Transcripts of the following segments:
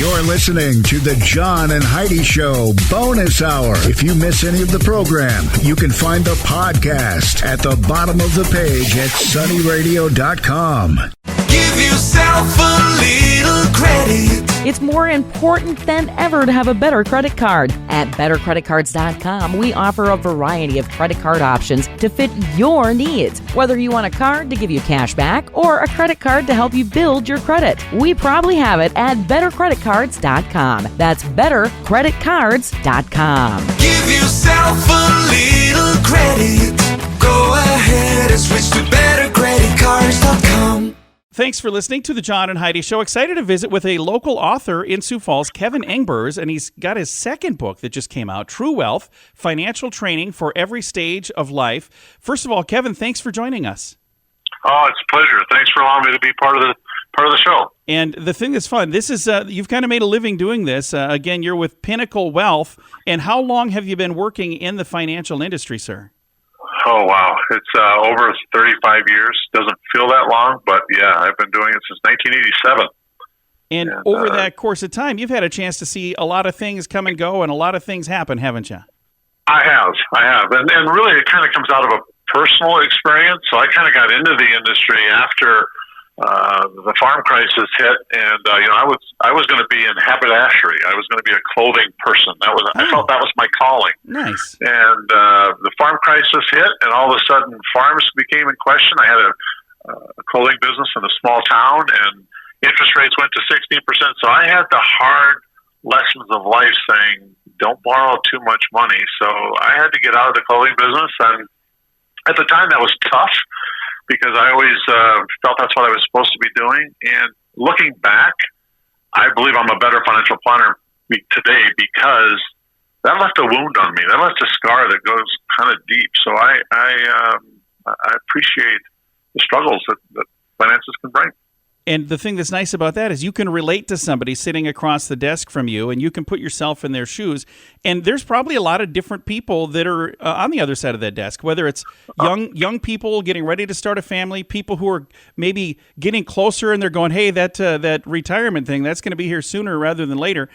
You're listening to the John and Heidi Show Bonus Hour. If you miss any of the program, you can find the podcast at the bottom of the page at sunnyradio.com. Give yourself a little credit. It's more important than ever to have a better credit card. At bettercreditcards.com, we offer a variety of credit card options to fit your needs. Whether you want a card to give you cash back or a credit card to help you build your credit, we probably have it at bettercreditcards.com. That's bettercreditcards.com. Give yourself a little credit. Go ahead and switch to bettercreditcards.com. Thanks for listening to the John and Heidi Show. Excited to visit with a local author in Sioux Falls, Kevin Engbers, and he's got his second book that just came out, True Wealth, Financial Training for Every Stage of Life. First of all, Kevin, thanks for joining us. Oh, it's a pleasure. Thanks for allowing me to be part of the show. And the thing that's fun, this is you've kind of made a living doing this. Again, you're with Pinnacle Wealth. And how long have you been working in the financial industry, sir? Oh, wow. It's over 35 years. Doesn't feel that long, but yeah, I've been doing it since 1987. And over that course of time, you've had a chance to see a lot of things come and go and a lot of things happen, haven't you? I have. And really, it kind of comes out of a personal experience. So I kind of got into the industry after the farm crisis hit, and I was going to be in haberdashery. I was going to be a clothing person. I felt that was my calling. Nice. And the farm crisis hit, and all of a sudden, farms became in question. I had a clothing business in a small town, and interest rates went to 16%. So I had the hard lessons of life saying, don't borrow too much money. So I had to get out of the clothing business, and at the time, that was tough, because I always felt that's what I was supposed to be doing. And looking back, I believe I'm a better financial planner today because that left a wound on me. That left a scar that goes kind of deep. So I appreciate the struggles that finances can bring. And the thing that's nice about that is you can relate to somebody sitting across the desk from you, and you can put yourself in their shoes. And there's probably a lot of different people that are on the other side of that desk, whether it's young people getting ready to start a family, people who are maybe getting closer and they're going, hey, that retirement thing, that's going to be here sooner rather than later.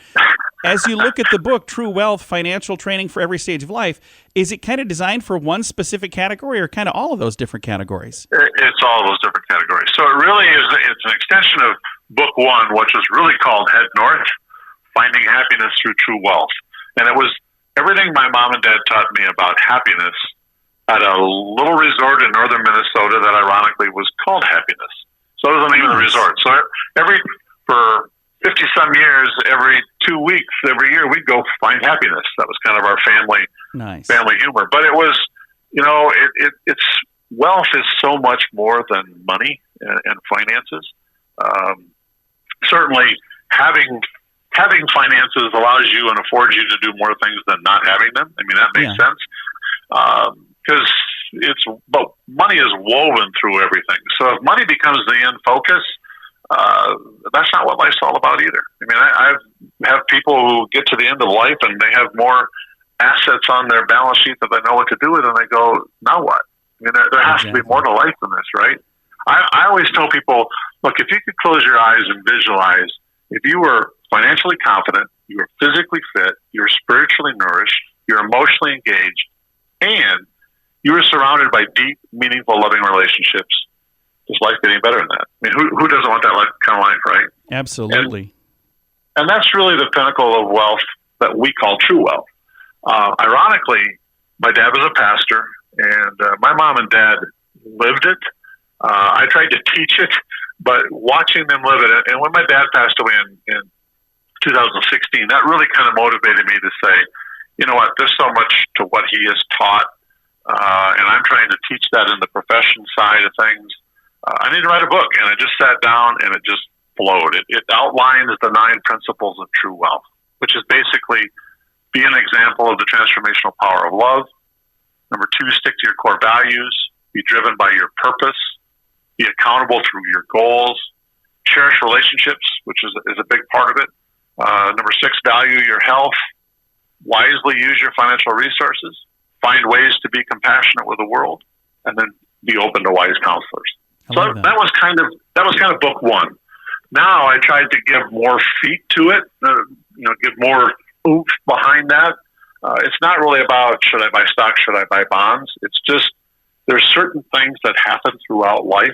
As you look at the book, True Wealth, Financial Training for Every Stage of Life, is it kind of designed for one specific category or kind of all of those different categories? It's all of those different categories. So it really is, it's an extension of book one, which was really called Head North, Finding Happiness Through True Wealth. And it was everything my mom and dad taught me about happiness at a little resort in northern Minnesota that ironically was called Happiness. So it was the name of the resort. So for 50-some years, every 2 weeks, every year, we'd go find happiness. That was kind of our family humor. But it was, it's wealth is so much more than money and finances. Certainly, having finances allows you and affords you to do more things than not having them. I mean, that makes sense. Because but money is woven through everything. So if money becomes the end focus, that's not what life's all about either. I mean, I have people who get to the end of life and they have more assets on their balance sheet that they know what to do with, and they go, now what? I mean, there has to be more to life than this, right? I always tell people, look, if you could close your eyes and visualize, if you were financially confident, you were physically fit, you were spiritually nourished, you're emotionally engaged, and you were surrounded by deep, meaningful, loving relationships, is life getting better than that? I mean, who doesn't want that kind of life, right? Absolutely. And that's really the pinnacle of wealth that we call true wealth. Ironically, my dad was a pastor, and my mom and dad lived it. I tried to teach it, but watching them live it, and when my dad passed away in 2016, that really kind of motivated me to say, you know what, there's so much to what he has taught, and I'm trying to teach that in the profession side of things. I need to write a book, and I just sat down and it just flowed. It outlines the 9 principles of true wealth, which is basically be an example of the transformational power of love. Number 2, stick to your core values, be driven by your purpose, be accountable through your goals, cherish relationships, which is a big part of it. Number 6, value your health, wisely use your financial resources, find ways to be compassionate with the world, and then be open to wise counselors. So that was kind of book one. Now I tried to give more feet to it, give more oomph behind that. It's not really about should I buy stocks, should I buy bonds. It's just there's certain things that happen throughout life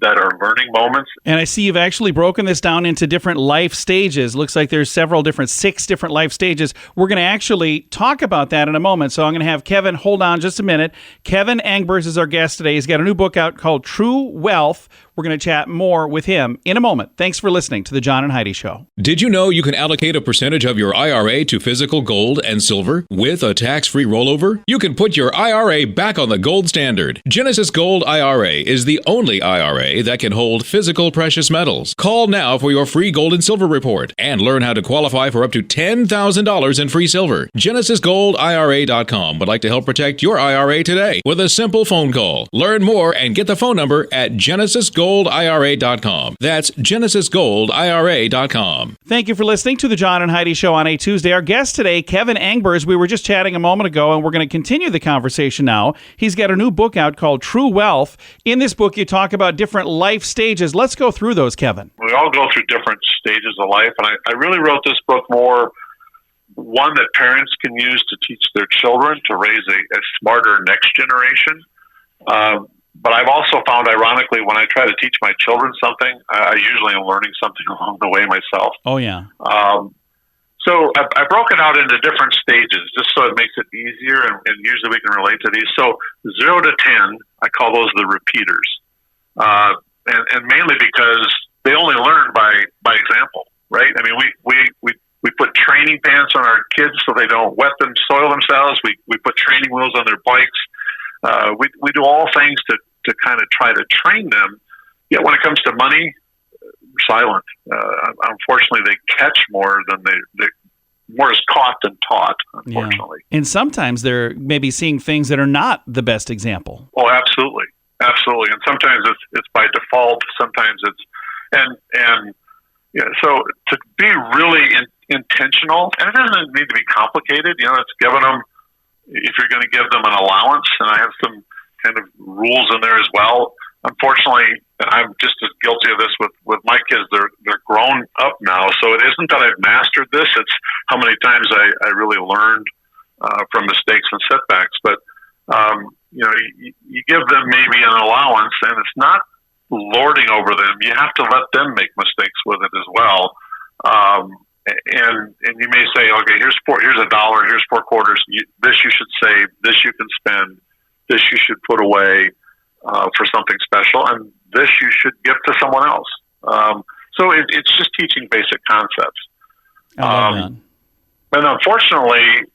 that are learning moments. And I see you've actually broken this down into different life stages. Looks like there's six different life stages. We're going to actually talk about that in a moment. So I'm going to have Kevin, hold on just a minute. Kevin Engbers is our guest today. He's got a new book out called True Wealth. We're going to chat more with him in a moment. Thanks for listening to The John and Heidi Show. Did you know you can allocate a percentage of your IRA to physical gold and silver with a tax-free rollover? You can put your IRA back on the gold standard. Genesis Gold IRA is the only IRA that can hold physical precious metals. Call now for your free gold and silver report and learn how to qualify for up to $10,000 in free silver. GenesisGoldIRA.com would like to help protect your IRA today with a simple phone call. Learn more and get the phone number at GenesisGoldIRA.com. That's GenesisGoldIRA.com. Thank you for listening to the John and Heidi Show on a Tuesday. Our guest today, Kevin Engbers. We were just chatting a moment ago, and we're going to continue the conversation now. He's got a new book out called True Wealth. In this book, you talk about different life stages. Let's go through those, Kevin. We all go through different stages of life, and I really wrote this book more one that parents can use to teach their children to raise a smarter next generation. But I've also found, ironically, when I try to teach my children something, I usually am learning something along the way myself. Oh, yeah. So I broke it out into different stages just so it makes it easier, and usually we can relate to these. So 0 to 10, I call those the repeaters. And mainly because they only learn by example, right? I mean, we put training pants on our kids so they don't soil themselves. We put training wheels on their bikes. We do all things to kind of try to train them. Yet when it comes to money, we're silent. Unfortunately, they catch more than they more is caught than taught, unfortunately. Yeah. And sometimes they're maybe seeing things that are not the best example. Oh, absolutely. Absolutely. And sometimes it's by default. Sometimes it's, so to be really intentional, and it doesn't need to be complicated, it's giving them, if you're going to give them an allowance, and I have some kind of rules in there as well. Unfortunately, and I'm just as guilty of this with my kids. They're grown up now, so it isn't that I've mastered this. It's how many times I really learned from mistakes and setbacks. But you give them maybe an allowance, and it's not lording over them. You have to let them make mistakes with it as well. And you may say, okay, here's $1, here's 4 quarters. This you should save. This you can spend. This you should put away for something special, and this you should give to someone else. So it's just teaching basic concepts. And unfortunately,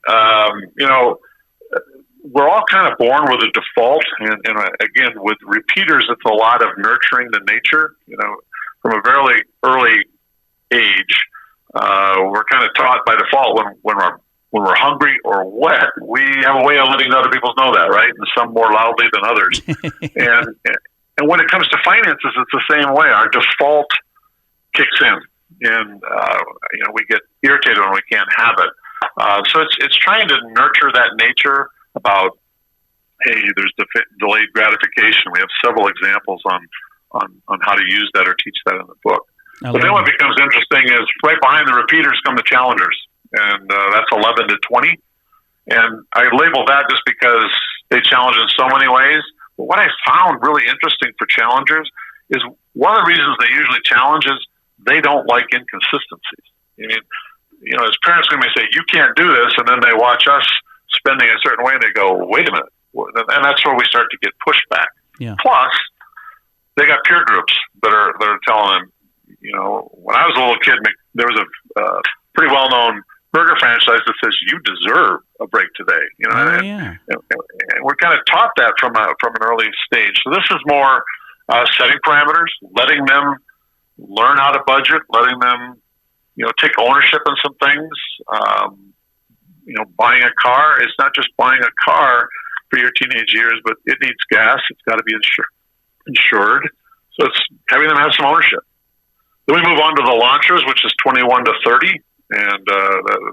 we're all kind of born with a default, and again, with repeaters, it's a lot of nurturing the nature. From a very early age, we're kind of taught by default when we're hungry or wet, we have a way of letting other people know that, right? And some more loudly than others. and when it comes to finances, it's the same way. Our default kicks in, and we get irritated when we can't have it. So it's trying to nurture that nature about, hey, there's delayed gratification. We have several examples on how to use that or teach that in the book. But then what becomes interesting is right behind the repeaters come the challengers, and that's 11 to 20. And I label that just because they challenge in so many ways. But what I found really interesting for challengers is one of the reasons they usually challenge is they don't like inconsistencies. I mean, as parents, we may say, you can't do this, and then they watch us spending a certain way, and they go, wait a minute. And that's where we start to get pushback. Yeah. Plus, they got peer groups that are telling them, when I was a little kid, there was a pretty well-known burger franchise that says you deserve a break today. And we're kind of taught that from an early stage. So this is more setting parameters, letting them learn how to budget, letting them take ownership in some things. Buying a car, it's not just buying a car for your teenage years, but it needs gas. It's got to be insured. So it's having them have some ownership. Then we move on to the launchers, which is 21 to 30, and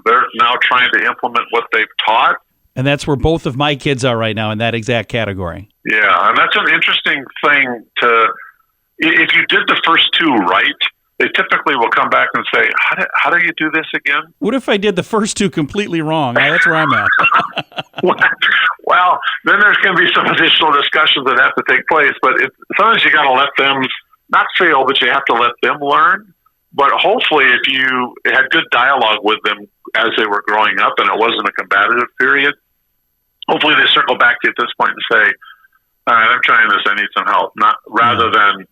they're now trying to implement what they've taught. And that's where both of my kids are right now, in that exact category. Yeah, and that's an interesting thing to if you did the first two right, they typically will come back and say, how do you do this again? What if I did the first two completely wrong? That's where I'm at. Well, then there's going to be some additional discussions that have to take place. But sometimes you got to let them not fail, but you have to let them learn. But hopefully, if you had good dialogue with them as they were growing up and it wasn't a combative period, hopefully they circle back to you at this point and say, all right, I'm trying this, I need some help. Rather than,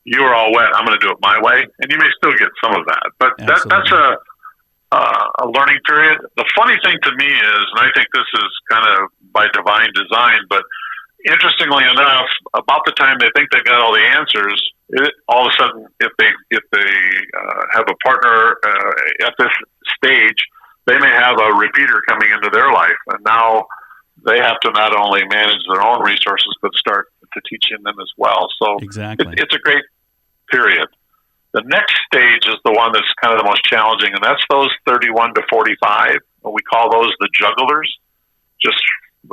you are all wet, I'm going to do it my way. And you may still get some of that. But that's a learning period. The funny thing to me is, and I think this is kind of by divine design, but interestingly enough, about the time they think they got all the answers, all of a sudden, if they have a partner at this stage, they may have a repeater coming into their life, and now they have to not only manage their own resources but start to teaching them as well. So exactly. It's a great period. The next stage is the one that's kind of the most challenging, and that's those 31 to 45. We call those the jugglers, just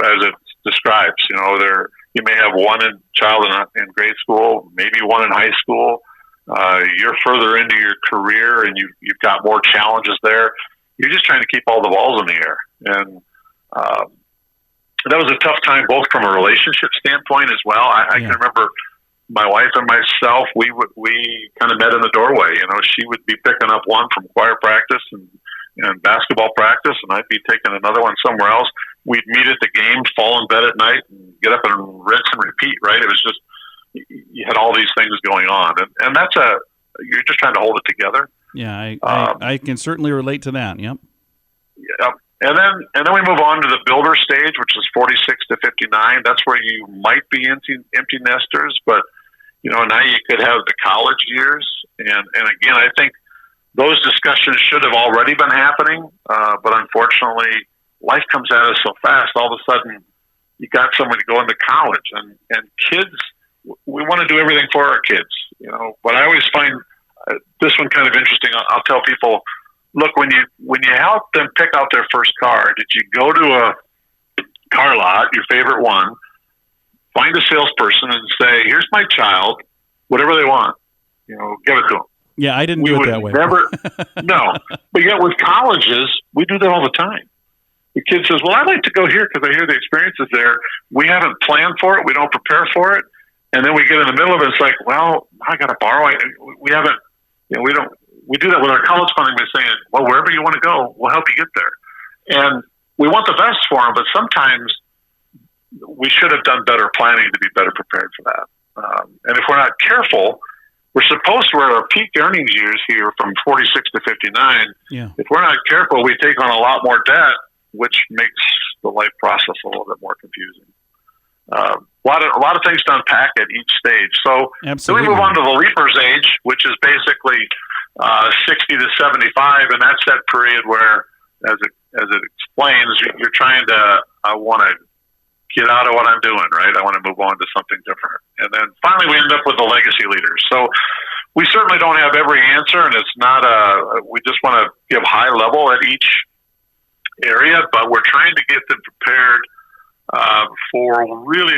as it describes. You may have one child in grade school, maybe one in high school. You're further into your career, and you've got more challenges there. You're just trying to keep all the balls in the air. And that was a tough time, both from a relationship standpoint as well. I can remember my wife and myself, we kind of met in the doorway. She would be picking up one from choir practice and basketball practice, and I'd be taking another one somewhere else. We'd meet at the game, fall in bed at night, and get up and rinse and repeat, right? It was just, you had all these things going on. And you're just trying to hold it together. Yeah, I can certainly relate to that, yep. Yep. And then we move on to the builder stage, which is 46 to 59. That's where you might be empty nesters, but now you could have the college years. And again, I think those discussions should have already been happening, but unfortunately, life comes at us so fast. All of a sudden, you got someone to go into college, and kids. We want to do everything for our kids, But I always find this one kind of interesting. I'll tell people, look, when you help them pick out their first car, did you go to a car lot, your favorite one, find a salesperson and say, here's my child, whatever they want, give it to them. Yeah, I didn't do it that way. No. But yet with colleges, we do that all the time. The kid says, well, I'd like to go here because I hear the experience is there. We haven't planned for it. We don't prepare for it. And then we get in the middle of it. It's like, well, I got to borrow. We haven't, we do that with our college funding by saying, well, wherever you want to go, we'll help you get there. And we want the best for them, but sometimes we should have done better planning to be better prepared for that. And if we're not careful, we're supposed to, at our peak earnings years here from 46 to 59. Yeah. If we're not careful, we take on a lot more debt, which makes the life process a little bit more confusing. A lot of things to unpack at each stage. So Absolutely. Then we move on to the leapers age, which is basically 60 to 75, and that's that period where, as it explains, you're trying to, I want to get out of what I'm doing, right? I want to move on to something different. And then finally we end up with the legacy leaders. So we certainly don't have every answer, and it's not we just want to give high level at each area, but we're trying to get them prepared for really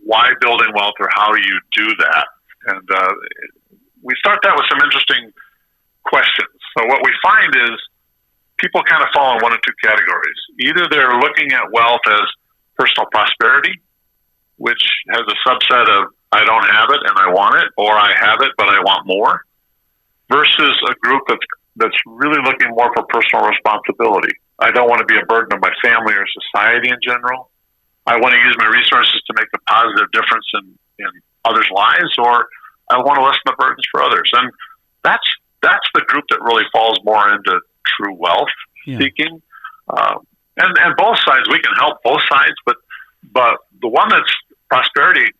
why building wealth or how you do that. And we start that with some interesting questions. So what we find is people kind of fall in one of two categories. Either they're looking at wealth as personal prosperity, which has a subset of I don't have it and I want it, or I have it but I want more, versus a group that's really looking more for personal responsibility. I don't want to be a burden on my family or society in general. I want to use my resources to make a positive difference in others' lives, or I want to lessen the burdens for others. And that's the group that really falls more into true wealth seeking. And both sides, we can help both sides, but the one that's prosperity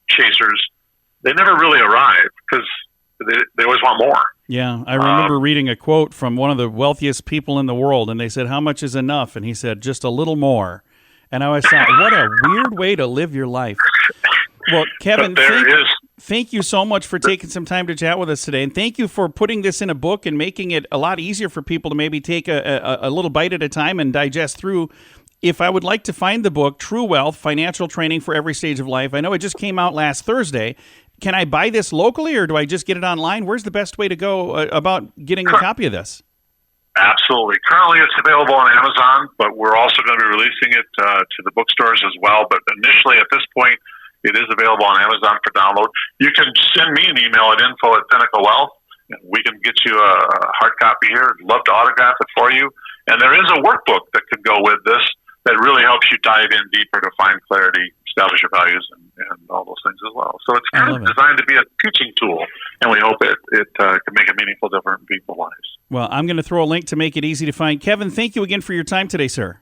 chasers, they never really arrive because they always want more. Yeah, I remember reading a quote from one of the wealthiest people in the world, and they said, how much is enough? And he said, just a little more. And I always thought, what a weird way to live your life. Well, Kevin, thank you so much for taking some time to chat with us today, and thank you for putting this in a book and making it a lot easier for people to maybe take a little bite at a time and digest through if I would like to find the book, True Wealth, Financial Training for Every Stage of Life, I know it just came out last Thursday. Can I buy this locally, or do I just get it online? Where's the best way to go about getting a copy of this? Absolutely. Currently, it's available on Amazon, but we're also going to be releasing it to the bookstores as well. But initially, at this point, it is available on Amazon for download. You can send me an email at info@Pinnacle Wealth, and we can get you a hard copy here. I'd love to autograph it for you. And there is a workbook that can go with this that really helps you dive in deeper to find clarity, establish your values, and all those things as well. So it's kind of designed to be a teaching tool, and we hope it can make a meaningful difference in people's lives. Well, I'm going to throw a link to make it easy to find. Kevin, thank you again for your time today, sir.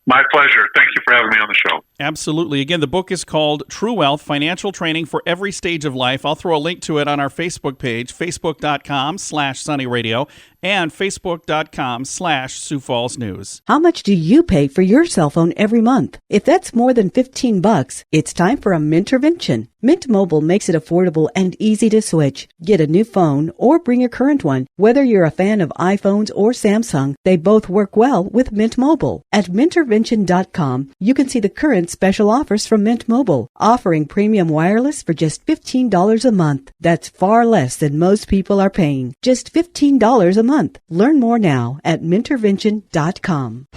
My pleasure. Thank you for having me on the show. Absolutely. Again, the book is called True Wealth, Financial Training for Every Stage of Life. I'll throw a link to it on our Facebook page, facebook.com/sunnyradio and facebook.com/Sioux Falls News. How much do you pay for your cell phone every month? If that's more than $15, it's time for a Mintervention. Mint Mobile makes it affordable and easy to switch. Get a new phone or bring your current one. Whether you're a fan of iPhones or Samsung, they both work well with Mint Mobile. At Mintervention.com, you can see the current special offers from Mint Mobile, offering premium wireless for just $15 a month. That's far less than most people are paying. Just $15 a month. Learn more now at Mintervention.com.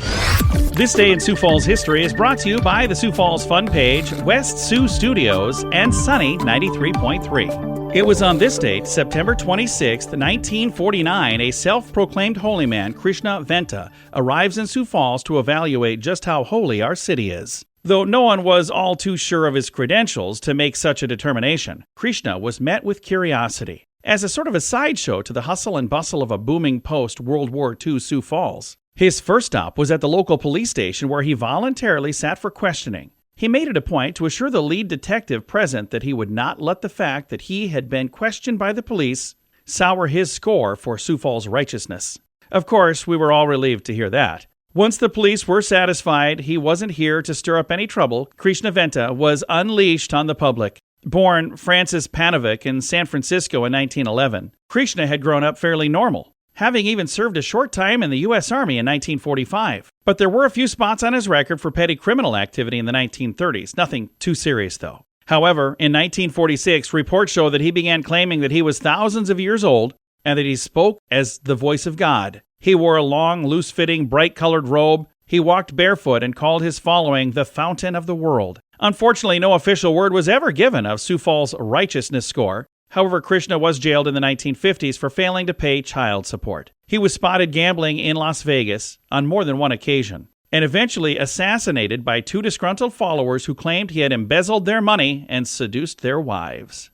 This Day in Sioux Falls History is brought to you by the Sioux Falls Fun Page, West Sioux Studios, and Sunny 93.3. It was on this date, September 26, 1949, a self-proclaimed holy man, Krishna Venta, arrives in Sioux Falls to evaluate just how holy our city is. Though no one was all too sure of his credentials to make such a determination, Krishna was met with curiosity. As a sort of a sideshow to the hustle and bustle of a booming post-World War II Sioux Falls. His first stop was at the local police station where he voluntarily sat for questioning. He made it a point to assure the lead detective present that he would not let the fact that he had been questioned by the police sour his score for Sioux Falls righteousness. Of course, we were all relieved to hear that. Once the police were satisfied he wasn't here to stir up any trouble, Krishna Venta was unleashed on the public. Born Francis Panovic in San Francisco in 1911, Krishna had grown up fairly normal, having even served a short time in the U.S. Army in 1945. But there were a few spots on his record for petty criminal activity in the 1930s, nothing too serious though. However, in 1946, reports show that he began claiming that he was thousands of years old and that he spoke as the voice of God. He wore a long, loose-fitting, bright-colored robe. He walked barefoot and called his following the Fountain of the World. Unfortunately, no official word was ever given of Sioux Falls' righteousness score. However, Krishna was jailed in the 1950s for failing to pay child support. He was spotted gambling in Las Vegas on more than one occasion, and eventually assassinated by two disgruntled followers who claimed he had embezzled their money and seduced their wives.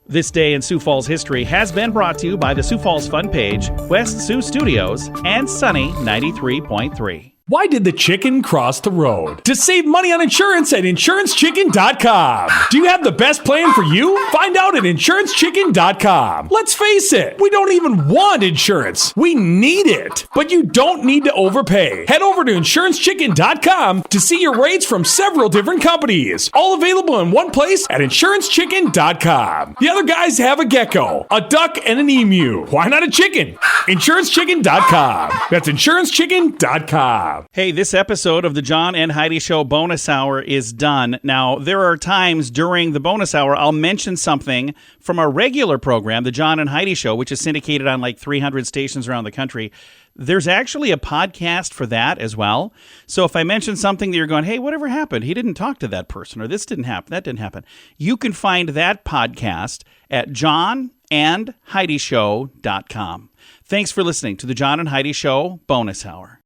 This Day in Sioux Falls History has been brought to you by the Sioux Falls Fun Page, West Sioux Studios, and Sunny 93.3. Why did the chicken cross the road? To save money on insurance at InsuranceChicken.com. Do you have the best plan for you? Find out at InsuranceChicken.com. Let's face it, we don't even want insurance. We need it. But you don't need to overpay. Head over to InsuranceChicken.com to see your rates from several different companies. All available in one place at InsuranceChicken.com. The other guys have a gecko, a duck, and an emu. Why not a chicken? InsuranceChicken.com. That's InsuranceChicken.com. Hey, this episode of the John and Heidi Show Bonus Hour is done. Now, there are times during the bonus hour I'll mention something from our regular program, the John and Heidi Show, which is syndicated on like 300 stations around the country. There's actually a podcast for that as well. So if I mention something that you're going, hey, whatever happened? He didn't talk to that person, or this didn't happen, that didn't happen. You can find that podcast at JohnAndHeidiShow.com. Thanks for listening to the John and Heidi Show Bonus Hour.